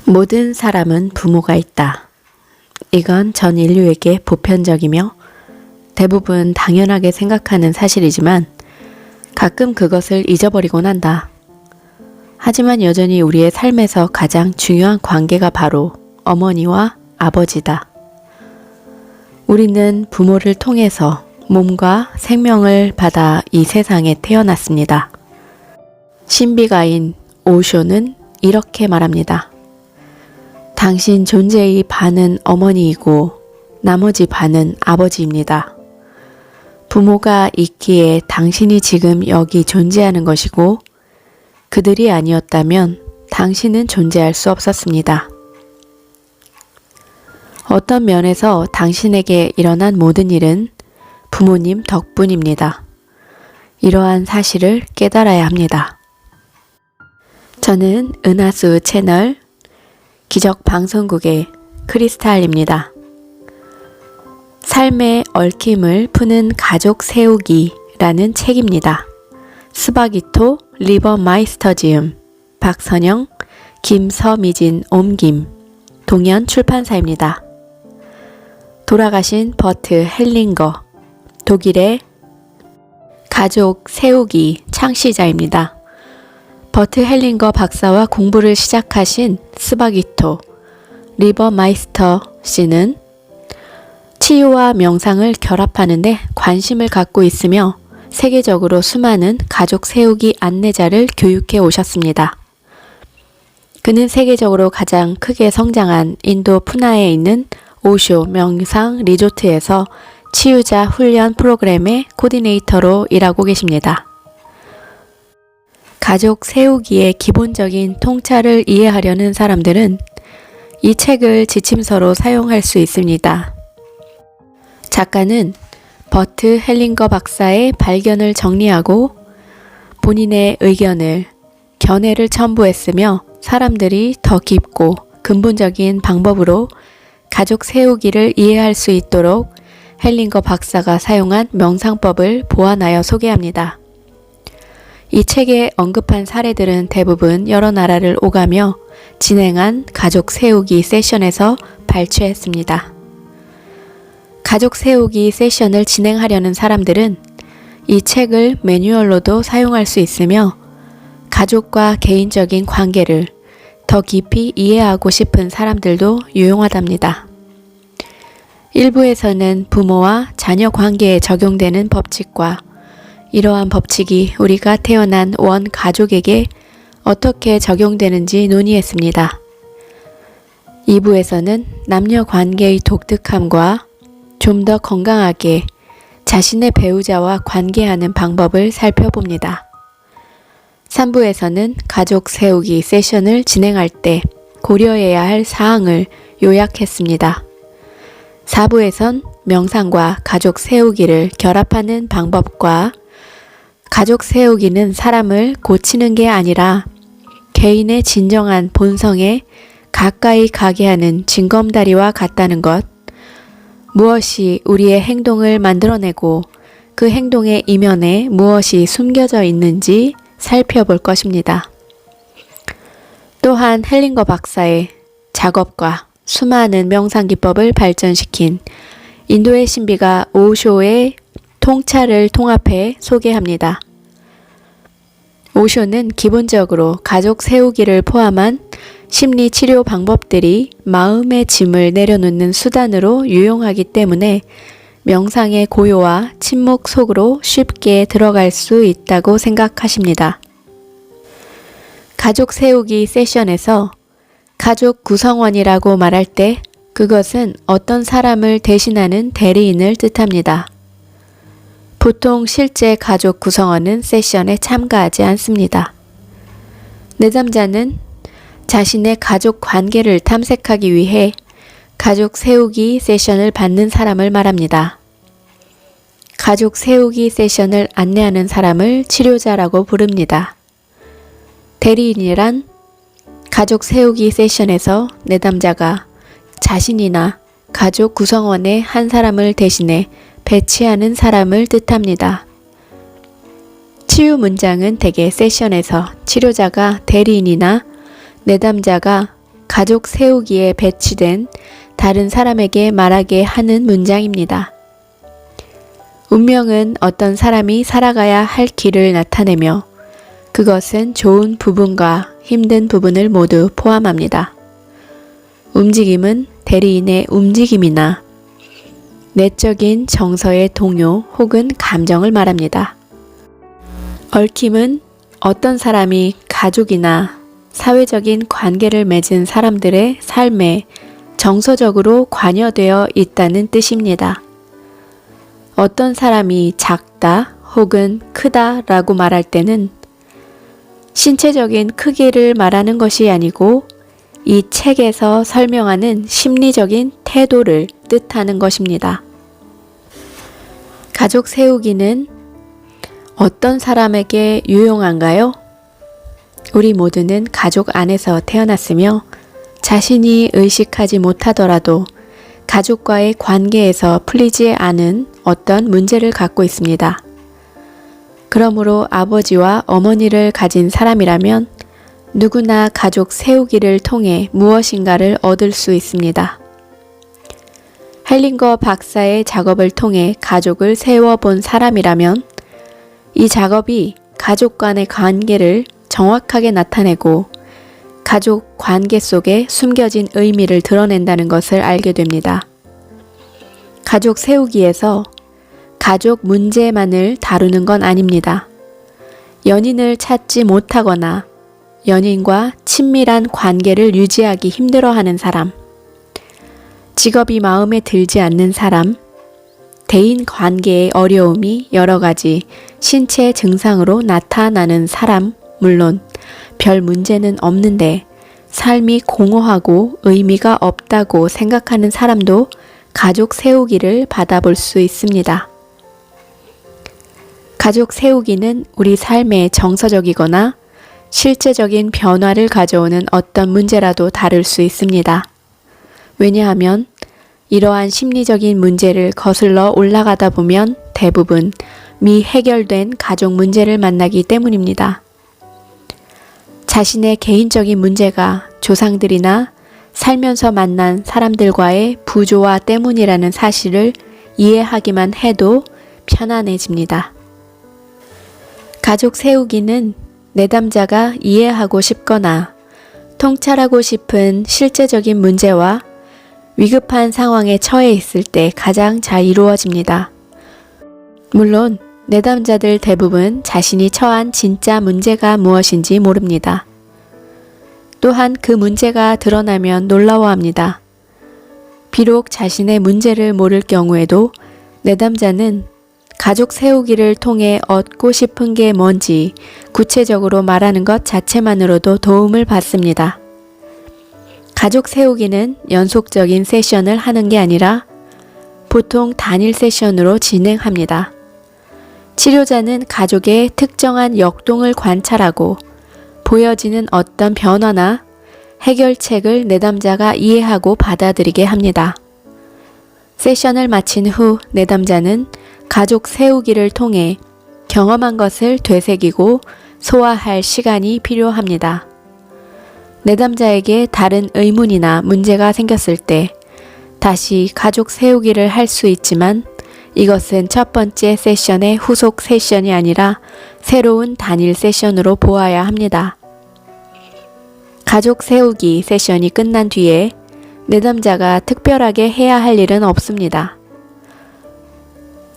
모든 사람은 부모가 있다. 이건 전 인류에게 보편적이며 대부분 당연하게 생각하는 사실이지만 가끔 그것을 잊어버리곤 한다. 하지만 여전히 우리의 삶에서 가장 중요한 관계가 바로 어머니와 아버지다. 우리는 부모를 통해서 몸과 생명을 받아 이 세상에 태어났습니다. 신비가인 오쇼는 이렇게 말합니다. 당신 존재의 반은 어머니이고 나머지 반은 아버지입니다. 부모가 있기에 당신이 지금 여기 존재하는 것이고 그들이 아니었다면 당신은 존재할 수 없었습니다. 어떤 면에서 당신에게 일어난 모든 일은 부모님 덕분입니다. 이러한 사실을 깨달아야 합니다. 저는 은하수 채널 기적방송국의 크리스탈입니다. 삶의 얽힘을 푸는 가족 세우기라는 책입니다. 스바기토 리버마이스터지음, 박선영, 김서미진 옮김, 동현 출판사입니다. 돌아가신 버트 헬링거, 독일의 가족 세우기 창시자입니다. 버트 헬링거 박사와 공부를 시작하신 스바기토 리버마이스터 씨는 치유와 명상을 결합하는데 관심을 갖고 있으며 세계적으로 수많은 가족 세우기 안내자를 교육해 오셨습니다. 그는 세계적으로 가장 크게 성장한 인도 푸나에 있는 오쇼 명상 리조트에서 치유자 훈련 프로그램의 코디네이터로 일하고 계십니다. 가족 세우기의 기본적인 통찰을 이해하려는 사람들은 이 책을 지침서로 사용할 수 있습니다. 작가는 버트 헬링거 박사의 발견을 정리하고 본인의 의견을, 견해를 첨부했으며 사람들이 더 깊고 근본적인 방법으로 가족 세우기를 이해할 수 있도록 헬링거 박사가 사용한 명상법을 보완하여 소개합니다. 이 책에 언급한 사례들은 대부분 여러 나라를 오가며 진행한 가족 세우기 세션에서 발췌했습니다. 가족 세우기 세션을 진행하려는 사람들은 이 책을 매뉴얼로도 사용할 수 있으며 가족과 개인적인 관계를 더 깊이 이해하고 싶은 사람들도 유용하답니다. 일부에서는 부모와 자녀 관계에 적용되는 법칙과 이러한 법칙이 우리가 태어난 원 가족에게 어떻게 적용되는지 논의했습니다. 2부에서는 남녀 관계의 독특함과 좀 더 건강하게 자신의 배우자와 관계하는 방법을 살펴봅니다. 3부에서는 가족 세우기 세션을 진행할 때 고려해야 할 사항을 요약했습니다. 4부에선 명상과 가족 세우기를 결합하는 방법과 가족 세우기는 사람을 고치는 게 아니라 개인의 진정한 본성에 가까이 가게 하는 징검다리와 같다는 것, 무엇이 우리의 행동을 만들어내고 그 행동의 이면에 무엇이 숨겨져 있는지 살펴볼 것입니다. 또한 헬링거 박사의 작업과 수많은 명상 기법을 발전시킨 인도의 신비가 오쇼의 통찰을 통합해 소개합니다. 오쇼는 기본적으로 가족 세우기를 포함한 심리 치료 방법들이 마음의 짐을 내려놓는 수단으로 유용하기 때문에 명상의 고요와 침묵 속으로 쉽게 들어갈 수 있다고 생각하십니다. 가족 세우기 세션에서 가족 구성원이라고 말할 때 그것은 어떤 사람을 대신하는 대리인을 뜻합니다. 보통 실제 가족 구성원은 세션에 참가하지 않습니다. 내담자는 자신의 가족 관계를 탐색하기 위해 가족 세우기 세션을 받는 사람을 말합니다. 가족 세우기 세션을 안내하는 사람을 치료자라고 부릅니다. 대리인이란 가족 세우기 세션에서 내담자가 자신이나 가족 구성원의 한 사람을 대신해 배치하는 사람을 뜻합니다. 치유 문장은 대개 세션에서 치료자가 대리인이나 내담자가 가족 세우기에 배치된 다른 사람에게 말하게 하는 문장입니다. 운명은 어떤 사람이 살아가야 할 길을 나타내며 그것은 좋은 부분과 힘든 부분을 모두 포함합니다. 움직임은 대리인의 움직임이나 내적인 정서의 동요 혹은 감정을 말합니다. 얽힘은 어떤 사람이 가족이나 사회적인 관계를 맺은 사람들의 삶에 정서적으로 관여되어 있다는 뜻입니다. 어떤 사람이 작다 혹은 크다라고 말할 때는 신체적인 크기를 말하는 것이 아니고 이 책에서 설명하는 심리적인 태도를 뜻하는 것입니다. 가족 세우기는 어떤 사람에게 유용한가요? 우리 모두는 가족 안에서 태어났으며 자신이 의식하지 못하더라도 가족과의 관계에서 풀리지 않은 어떤 문제를 갖고 있습니다. 그러므로 아버지와 어머니를 가진 사람이라면 누구나 가족 세우기를 통해 무엇인가를 얻을 수 있습니다. 헬링거 박사의 작업을 통해 가족을 세워본 사람이라면 이 작업이 가족 간의 관계를 정확하게 나타내고 가족 관계 속에 숨겨진 의미를 드러낸다는 것을 알게 됩니다. 가족 세우기에서 가족 문제만을 다루는 건 아닙니다. 연인을 찾지 못하거나 연인과 친밀한 관계를 유지하기 힘들어하는 사람, 직업이 마음에 들지 않는 사람, 대인 관계의 어려움이 여러 가지 신체 증상으로 나타나는 사람, 물론 별 문제는 없는데 삶이 공허하고 의미가 없다고 생각하는 사람도 가족 세우기를 받아볼 수 있습니다. 가족 세우기는 우리 삶에 정서적이거나 실제적인 변화를 가져오는 어떤 문제라도 다룰 수 있습니다. 왜냐하면 이러한 심리적인 문제를 거슬러 올라가다 보면 대부분 미해결된 가족 문제를 만나기 때문입니다. 자신의 개인적인 문제가 조상들이나 살면서 만난 사람들과의 부조화 때문이라는 사실을 이해하기만 해도 편안해집니다. 가족 세우기는 내담자가 이해하고 싶거나 통찰하고 싶은 실제적인 문제와 위급한 상황에 처해 있을 때 가장 잘 이루어집니다. 물론 내담자들 대부분 자신이 처한 진짜 문제가 무엇인지 모릅니다. 또한 그 문제가 드러나면 놀라워합니다. 비록 자신의 문제를 모를 경우에도 내담자는 가족 세우기를 통해 얻고 싶은 게 뭔지 구체적으로 말하는 것 자체만으로도 도움을 받습니다. 가족 세우기는 연속적인 세션을 하는 게 아니라 보통 단일 세션으로 진행합니다. 치료자는 가족의 특정한 역동을 관찰하고 보여지는 어떤 변화나 해결책을 내담자가 이해하고 받아들이게 합니다. 세션을 마친 후 내담자는 가족 세우기를 통해 경험한 것을 되새기고 소화할 시간이 필요합니다. 내담자에게 다른 의문이나 문제가 생겼을 때 다시 가족 세우기를 할 수 있지만 이것은 첫 번째 세션의 후속 세션이 아니라 새로운 단일 세션으로 보아야 합니다. 가족 세우기 세션이 끝난 뒤에 내담자가 특별하게 해야 할 일은 없습니다.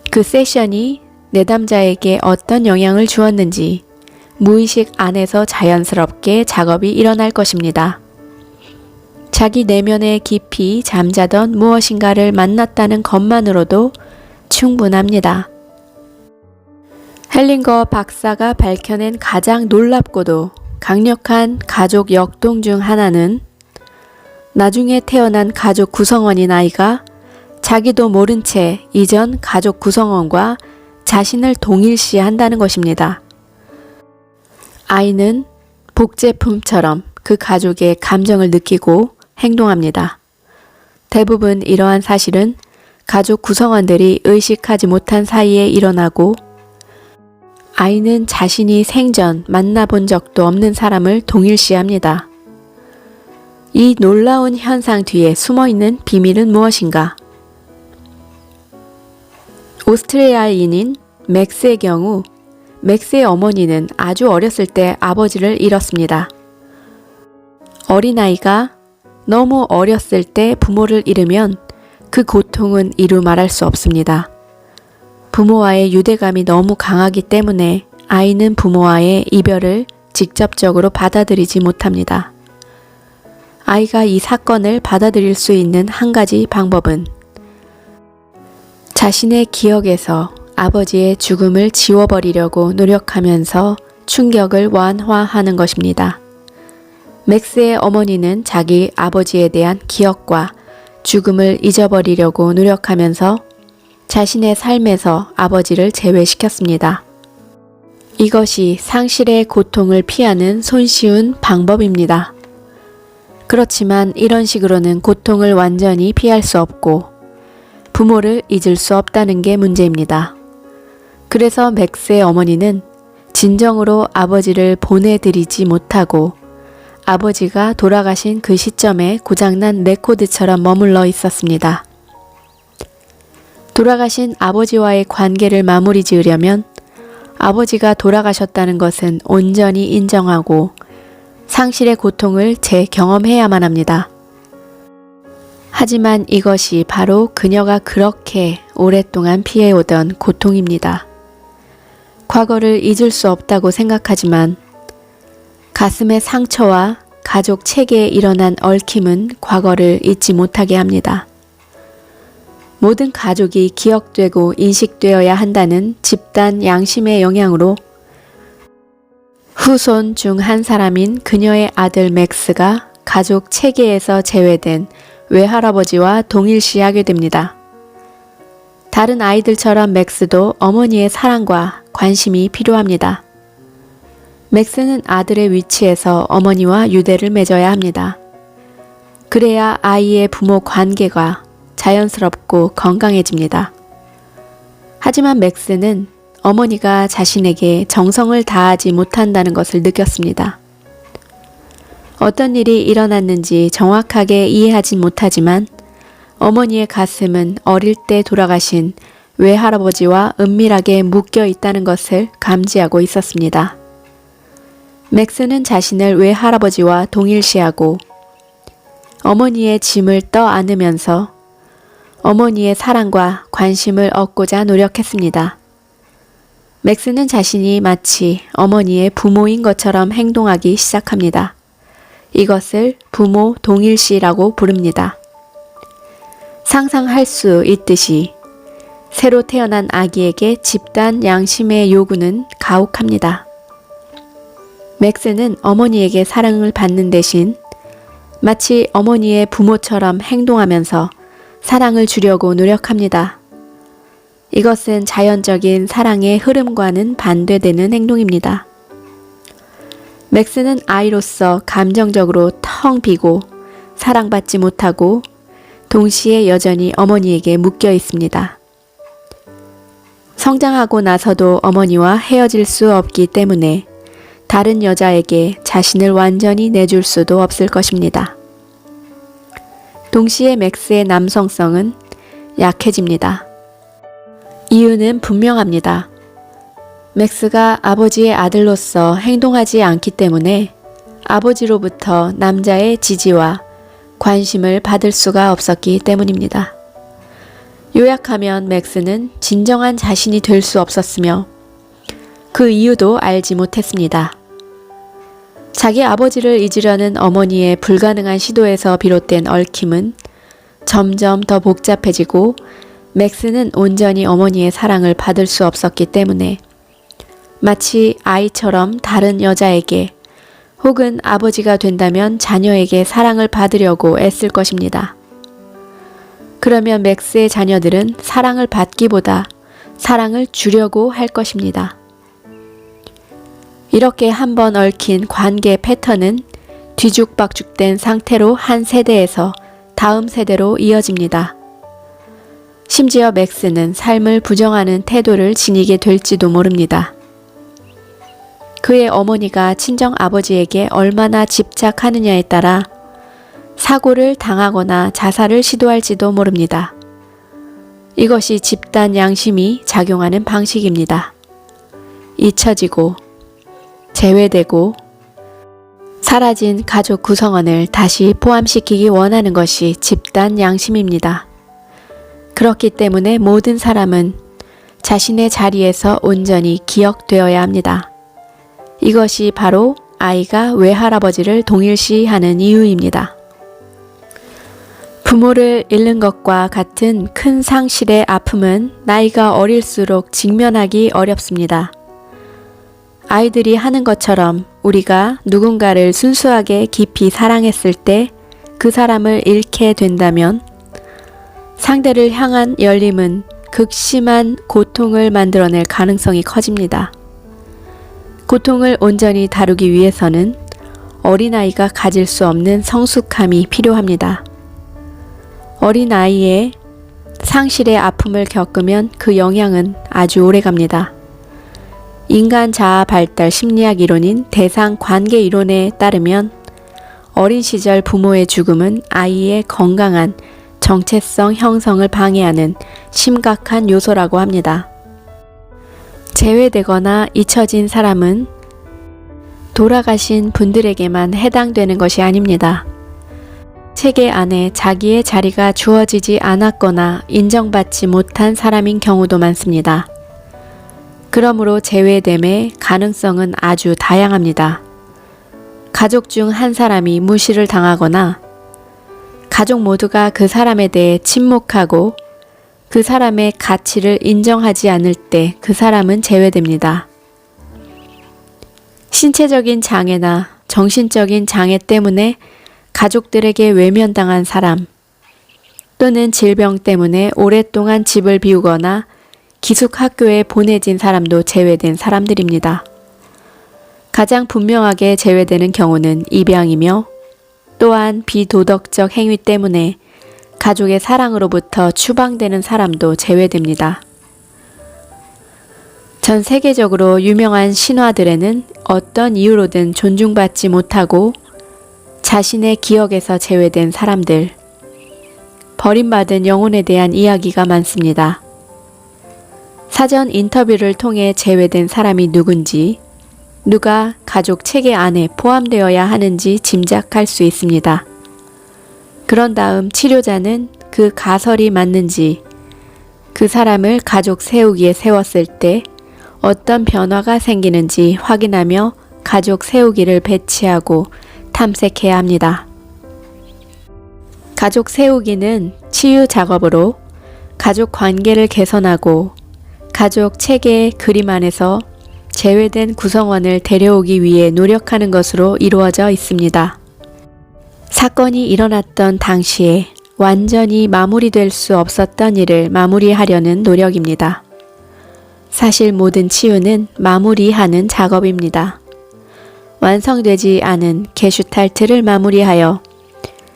그 세션이 내담자에게 어떤 영향을 주었는지 무의식 안에서 자연스럽게 작업이 일어날 것입니다. 자기 내면에 깊이 잠자던 무엇인가를 만났다는 것만으로도 충분합니다. 헬링거 박사가 밝혀낸 가장 놀랍고도 강력한 가족 역동 중 하나는 나중에 태어난 가족 구성원인 아이가 자기도 모른 채 이전 가족 구성원과 자신을 동일시한다는 것입니다. 아이는 복제품처럼 그 가족의 감정을 느끼고 행동합니다. 대부분 이러한 사실은 가족 구성원들이 의식하지 못한 사이에 일어나고 아이는 자신이 생전 만나본 적도 없는 사람을 동일시합니다. 이 놀라운 현상 뒤에 숨어있는 비밀은 무엇인가? 오스트레일리아인인 맥스의 경우 맥스의 어머니는 아주 어렸을 때 아버지를 잃었습니다. 어린아이가 너무 어렸을 때 부모를 잃으면 그 고통은 이루 말할 수 없습니다. 부모와의 유대감이 너무 강하기 때문에 아이는 부모와의 이별을 직접적으로 받아들이지 못합니다. 아이가 이 사건을 받아들일 수 있는 한 가지 방법은 자신의 기억에서 아버지의 죽음을 지워버리려고 노력하면서 충격을 완화하는 것입니다. 맥스의 어머니는 자기 아버지에 대한 기억과 죽음을 잊어버리려고 노력하면서 자신의 삶에서 아버지를 제외시켰습니다. 이것이 상실의 고통을 피하는 손쉬운 방법입니다. 그렇지만 이런 식으로는 고통을 완전히 피할 수 없고 부모를 잊을 수 없다는 게 문제입니다. 그래서 맥스의 어머니는 진정으로 아버지를 보내드리지 못하고 아버지가 돌아가신 그 시점에 고장난 레코드처럼 머물러 있었습니다. 돌아가신 아버지와의 관계를 마무리 지으려면 아버지가 돌아가셨다는 것은 온전히 인정하고 상실의 고통을 재경험해야만 합니다. 하지만 이것이 바로 그녀가 그렇게 오랫동안 피해오던 고통입니다. 과거를 잊을 수 없다고 생각하지만 가슴의 상처와 가족 체계에 일어난 얽힘은 과거를 잊지 못하게 합니다. 모든 가족이 기억되고 인식되어야 한다는 집단 양심의 영향으로 후손 중 한 사람인 그녀의 아들 맥스가 가족 체계에서 제외된 외할아버지와 동일시하게 됩니다. 다른 아이들처럼 맥스도 어머니의 사랑과 관심이 필요합니다. 맥스는 아들의 위치에서 어머니와 유대를 맺어야 합니다. 그래야 아이의 부모 관계가 자연스럽고 건강해집니다. 하지만 맥스는 어머니가 자신에게 정성을 다하지 못한다는 것을 느꼈습니다. 어떤 일이 일어났는지 정확하게 이해하진 못하지만 어머니의 가슴은 어릴 때 돌아가신 외할아버지와 은밀하게 묶여 있다는 것을 감지하고 있었습니다. 맥스는 자신을 외할아버지와 동일시하고 어머니의 짐을 떠안으면서 어머니의 사랑과 관심을 얻고자 노력했습니다. 맥스는 자신이 마치 어머니의 부모인 것처럼 행동하기 시작합니다. 이것을 부모 동일시라고 부릅니다. 상상할 수 있듯이 새로 태어난 아기에게 집단 양심의 요구는 가혹합니다. 맥스는 어머니에게 사랑을 받는 대신 마치 어머니의 부모처럼 행동하면서 사랑을 주려고 노력합니다. 이것은 자연적인 사랑의 흐름과는 반대되는 행동입니다. 맥스는 아이로서 감정적으로 텅 비고 사랑받지 못하고 동시에 여전히 어머니에게 묶여 있습니다. 성장하고 나서도 어머니와 헤어질 수 없기 때문에 다른 여자에게 자신을 완전히 내줄 수도 없을 것입니다. 동시에 맥스의 남성성은 약해집니다. 이유는 분명합니다. 맥스가 아버지의 아들로서 행동하지 않기 때문에 아버지로부터 남자의 지지와 관심을 받을 수가 없었기 때문입니다. 요약하면 맥스는 진정한 자신이 될 수 없었으며 그 이유도 알지 못했습니다. 자기 아버지를 잊으려는 어머니의 불가능한 시도에서 비롯된 얽힘은 점점 더 복잡해지고 맥스는 온전히 어머니의 사랑을 받을 수 없었기 때문에 마치 아이처럼 다른 여자에게 혹은 아버지가 된다면 자녀에게 사랑을 받으려고 애쓸 것입니다. 그러면 맥스의 자녀들은 사랑을 받기보다 사랑을 주려고 할 것입니다. 이렇게 한번 얽힌 관계 패턴은 뒤죽박죽된 상태로 한 세대에서 다음 세대로 이어집니다. 심지어 맥스는 삶을 부정하는 태도를 지니게 될지도 모릅니다. 그의 어머니가 친정 아버지에게 얼마나 집착하느냐에 따라 사고를 당하거나 자살을 시도할지도 모릅니다. 이것이 집단 양심이 작용하는 방식입니다. 잊혀지고 제외되고 사라진 가족 구성원을 다시 포함시키기 원하는 것이 집단 양심입니다. 그렇기 때문에 모든 사람은 자신의 자리에서 온전히 기억되어야 합니다. 이것이 바로 아이가 외할아버지를 동일시하는 이유입니다. 부모를 잃는 것과 같은 큰 상실의 아픔은 나이가 어릴수록 직면하기 어렵습니다. 아이들이 하는 것처럼 우리가 누군가를 순수하게 깊이 사랑했을 때 그 사람을 잃게 된다면 상대를 향한 열림은 극심한 고통을 만들어낼 가능성이 커집니다. 고통을 온전히 다루기 위해서는 어린아이가 가질 수 없는 성숙함이 필요합니다. 어린아이의 상실의 아픔을 겪으면 그 영향은 아주 오래갑니다. 인간 자아 발달 심리학 이론인 대상 관계 이론에 따르면 어린 시절 부모의 죽음은 아이의 건강한 정체성 형성을 방해하는 심각한 요소라고 합니다. 제외되거나 잊혀진 사람은 돌아가신 분들에게만 해당되는 것이 아닙니다. 체계 안에 자기의 자리가 주어지지 않았거나 인정받지 못한 사람인 경우도 많습니다. 그러므로 제외됨의 가능성은 아주 다양합니다. 가족 중 한 사람이 무시를 당하거나 가족 모두가 그 사람에 대해 침묵하고 그 사람의 가치를 인정하지 않을 때 그 사람은 제외됩니다. 신체적인 장애나 정신적인 장애 때문에 가족들에게 외면당한 사람 또는 질병 때문에 오랫동안 집을 비우거나 기숙학교에 보내진 사람도 제외된 사람들입니다. 가장 분명하게 제외되는 경우는 입양이며 또한 비도덕적 행위 때문에 가족의 사랑으로부터 추방되는 사람도 제외됩니다. 전 세계적으로 유명한 신화들에는 어떤 이유로든 존중받지 못하고 자신의 기억에서 제외된 사람들, 버림받은 영혼에 대한 이야기가 많습니다. 사전 인터뷰를 통해 제외된 사람이 누군지, 누가 가족 체계 안에 포함되어야 하는지 짐작할 수 있습니다. 그런 다음 치료자는 그 가설이 맞는지, 그 사람을 가족 세우기에 세웠을 때 어떤 변화가 생기는지 확인하며 가족 세우기를 배치하고 탐색해야 합니다. 가족 세우기는 치유 작업으로 가족 관계를 개선하고 가족 체계의 그림 안에서 제외된 구성원을 데려오기 위해 노력하는 것으로 이루어져 있습니다. 사건이 일어났던 당시에 완전히 마무리될 수 없었던 일을 마무리하려는 노력입니다. 사실 모든 치유는 마무리하는 작업입니다. 완성되지 않은 게슈탈트를 마무리하여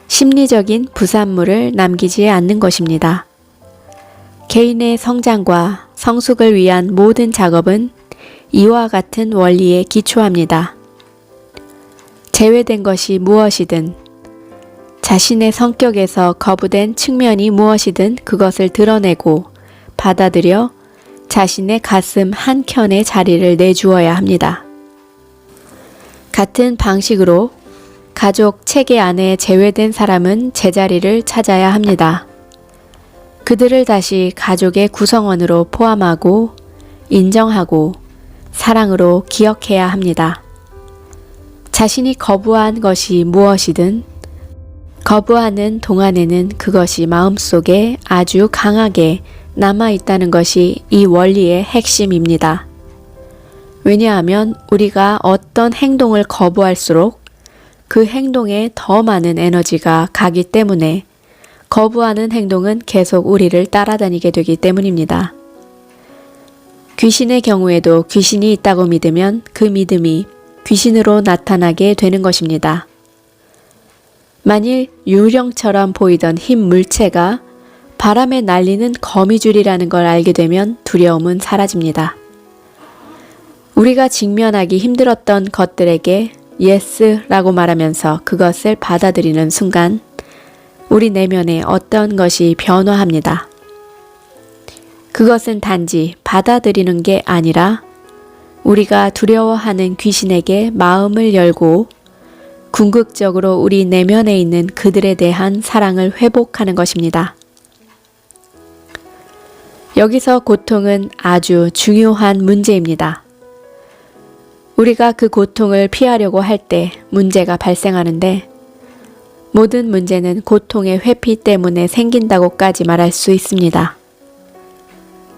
심리적인 부산물을 남기지 않는 것입니다. 개인의 성장과 성숙을 위한 모든 작업은 이와 같은 원리에 기초합니다. 제외된 것이 무엇이든 자신의 성격에서 거부된 측면이 무엇이든 그것을 드러내고 받아들여 자신의 가슴 한켠에 자리를 내주어야 합니다. 같은 방식으로 가족 체계 안에 제외된 사람은 제자리를 찾아야 합니다. 그들을 다시 가족의 구성원으로 포함하고 인정하고 사랑으로 기억해야 합니다. 자신이 거부한 것이 무엇이든 거부하는 동안에는 그것이 마음속에 아주 강하게 남아있다는 것이 이 원리의 핵심입니다. 왜냐하면 우리가 어떤 행동을 거부할수록 그 행동에 더 많은 에너지가 가기 때문에 거부하는 행동은 계속 우리를 따라다니게 되기 때문입니다. 귀신의 경우에도 귀신이 있다고 믿으면 그 믿음이 귀신으로 나타나게 되는 것입니다. 만일 유령처럼 보이던 흰 물체가 바람에 날리는 거미줄이라는 걸 알게 되면 두려움은 사라집니다. 우리가 직면하기 힘들었던 것들에게 예스라고 말하면서 그것을 받아들이는 순간 우리 내면에 어떤 것이 변화합니다. 그것은 단지 받아들이는 게 아니라 우리가 두려워하는 귀신에게 마음을 열고 궁극적으로 우리 내면에 있는 그들에 대한 사랑을 회복하는 것입니다. 여기서 고통은 아주 중요한 문제입니다. 우리가 그 고통을 피하려고 할 때 문제가 발생하는데 모든 문제는 고통의 회피 때문에 생긴다고까지 말할 수 있습니다.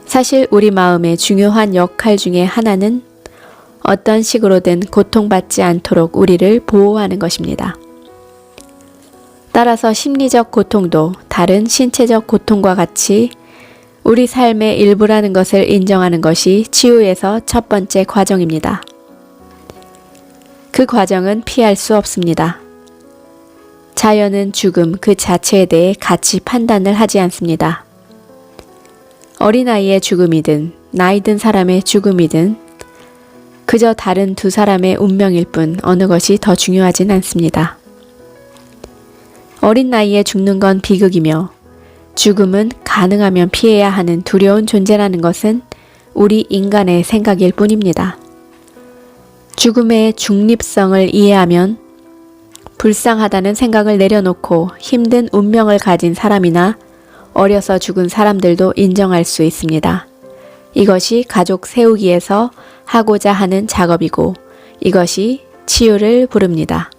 사실 우리 마음의 중요한 역할 중에 하나는 어떤 식으로든 고통받지 않도록 우리를 보호하는 것입니다. 따라서 심리적 고통도 다른 신체적 고통과 같이 우리 삶의 일부라는 것을 인정하는 것이 치유에서 첫 번째 과정입니다. 그 과정은 피할 수 없습니다. 자연은 죽음 그 자체에 대해 같이 판단을 하지 않습니다. 어린아이의 죽음이든 나이 든 사람의 죽음이든 그저 다른 두 사람의 운명일 뿐 어느 것이 더 중요하진 않습니다. 어린 나이에 죽는 건 비극이며 죽음은 가능하면 피해야 하는 두려운 존재라는 것은 우리 인간의 생각일 뿐입니다. 죽음의 중립성을 이해하면 불쌍하다는 생각을 내려놓고 힘든 운명을 가진 사람이나 어려서 죽은 사람들도 인정할 수 있습니다. 이것이 가족 세우기에서 하고자 하는 작업이고 이것이 치유를 부릅니다.